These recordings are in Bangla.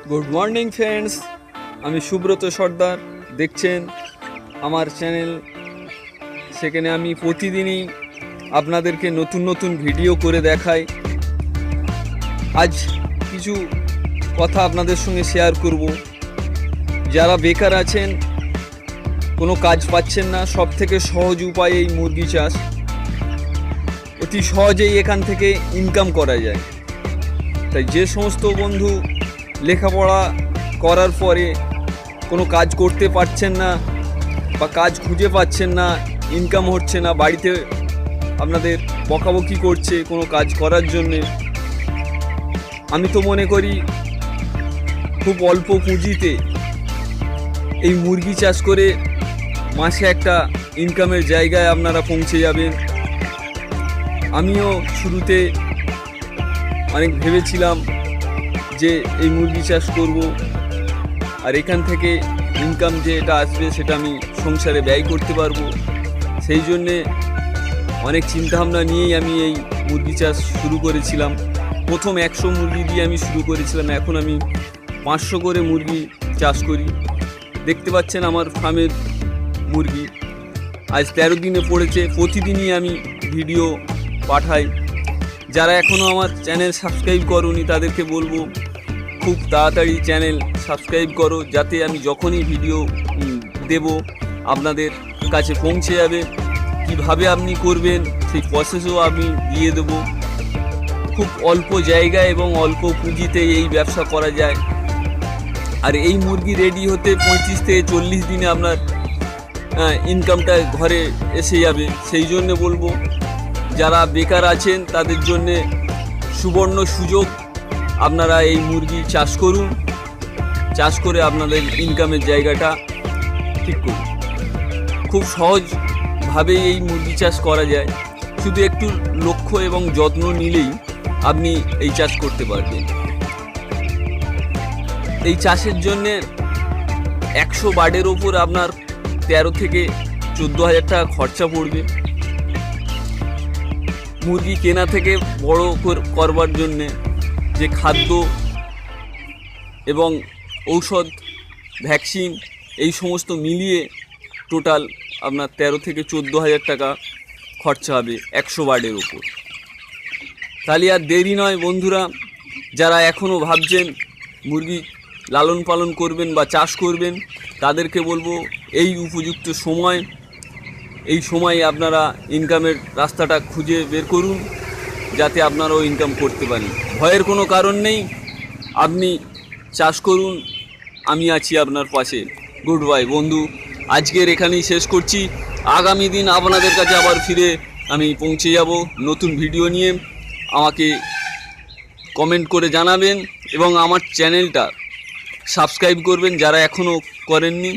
গুড মর্নিং ফ্রেন্ডস, আমি সুব্রত সর্দার। দেখছেন আমার চ্যানেল। সেখানে আমি প্রতিদিনই আপনাদেরকে নতুন নতুন ভিডিও করে দেখাই। আজ কিছু কথা আপনাদের সঙ্গে শেয়ার করব। যারা বেকার আছেন, কোনো কাজ পাচ্ছেন না, সব থেকে সহজ উপায় এই মুরগি চাষ। অতি সহজেই এখান থেকে ইনকাম করা যায়। তাই যে সমস্ত বন্ধু লেখাপড়া করার পরে কোনো কাজ করতে পারছেন না বা কাজ খুঁজে পাচ্ছেন না, ইনকাম হচ্ছে না, বাড়িতে আপনাদের বকাবকি করছে কোনো কাজ করার জন্যে, আমি তো মনে করি খুব অল্প পুঁজিতে এই মুরগি চাষ করে মাসে একটা ইনকামের জায়গায় আপনারা পৌঁছে যাবেন। আমিও শুরুতে অনেক ভেবেছিলাম যে এই মুরগি চাষ করব, আর এখান থেকে ইনকাম যেটা আসবে সেটা আমি সংসারে ব্যয় করতে পারবো। সেই জন্যে অনেক চিন্তাভাবনা নিয়েই আমি এই মুরগি চাষ শুরু করেছিলাম। প্রথম 100 মুরগি দিয়ে আমি শুরু করেছিলাম, এখন আমি 500 করে মুরগি চাষ করি। দেখতে পাচ্ছেন আমার ফার্মের মুরগি আজ 13 দিনে পড়েছে। প্রতিদিনই আমি ভিডিও পাঠাই। যারা এখনও আমার চ্যানেল সাবস্ক্রাইব করোনি তাদেরকে বলবো খুব তাড়াতাড়ি চ্যানেল সাবস্ক্রাইব করো, যাতে আমি যখনই ভিডিও দেব আপনাদের কাছে পৌঁছে যাবে। কিভাবে আপনি করবেন সেই প্রসেসও আমি দিয়ে দেব। খুব অল্প জায়গায় এবং অল্প পুঁজিতে এই ব্যবসা করা যায়। আর এই মুরগি রেডি হতে 35 থেকে 40 দিনে আপনার ইনকামটা ঘরে এসে যাবে। সেই জন্য বলবো যারা বেকার আছেন তাদের জন্যে সুবর্ণ সুযোগ। আপনারা এই মুরগি চাষ করুন, চাষ করে আপনাদের ইনকামের জায়গাটা ঠিক করুন। খুব সহজভাবে এই মুরগি চাষ করা যায়, শুধু একটু লক্ষ্য এবং যত্ন নিলেই আপনি এই চাষ করতে পারবেন। এই চাষের জন্যে 100 বার্ডের ওপর আপনার 13 থেকে 14,000 টাকা খরচা পড়বে। মুরগি কেনা থেকে বড় করবার জন্যে যে খাদ্য এবং ঔষধ, ভ্যাকসিন এই সমস্ত মিলিয়ে টোটাল আপনার 13 থেকে 14,000 টাকা খরচা হবে 100 বার্ডের ওপর। তাহলে আর দেরি নয় বন্ধুরা, যারা এখনও ভাবছেন মুরগি লালন পালন করবেন বা চাষ করবেন, তাদেরকে বলবো এই উপযুক্ত সময়, এই সময়ে আপনারা ইনকামের রাস্তাটা খুঁজে বের করুন, যাতে আপনারাও ইনকাম করতে পারেন। ভয়ের কোনো কারণ নেই, আপনি চাষ করুন, আমি আছি আপনার পাশে। গুড বাই বন্ধু, আজকের এখানেই শেষ করছি। আগামী দিন আপনাদের কাছে আবার ফিরে আমি পৌঁছে যাব নতুন ভিডিও নিয়ে। আমাকে কমেন্ট করে জানাবেন এবং আমার চ্যানেলটা সাবস্ক্রাইব করবেন। যারা এখনও করেননি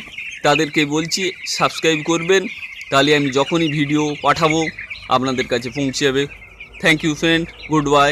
তাদেরকে বলছি সাবস্ক্রাইব করবেন, তাহলে আমি যখনই ভিডিও পাঠাবো আপনাদের কাছে পৌঁছে যাবে। Thank you friend, good bye.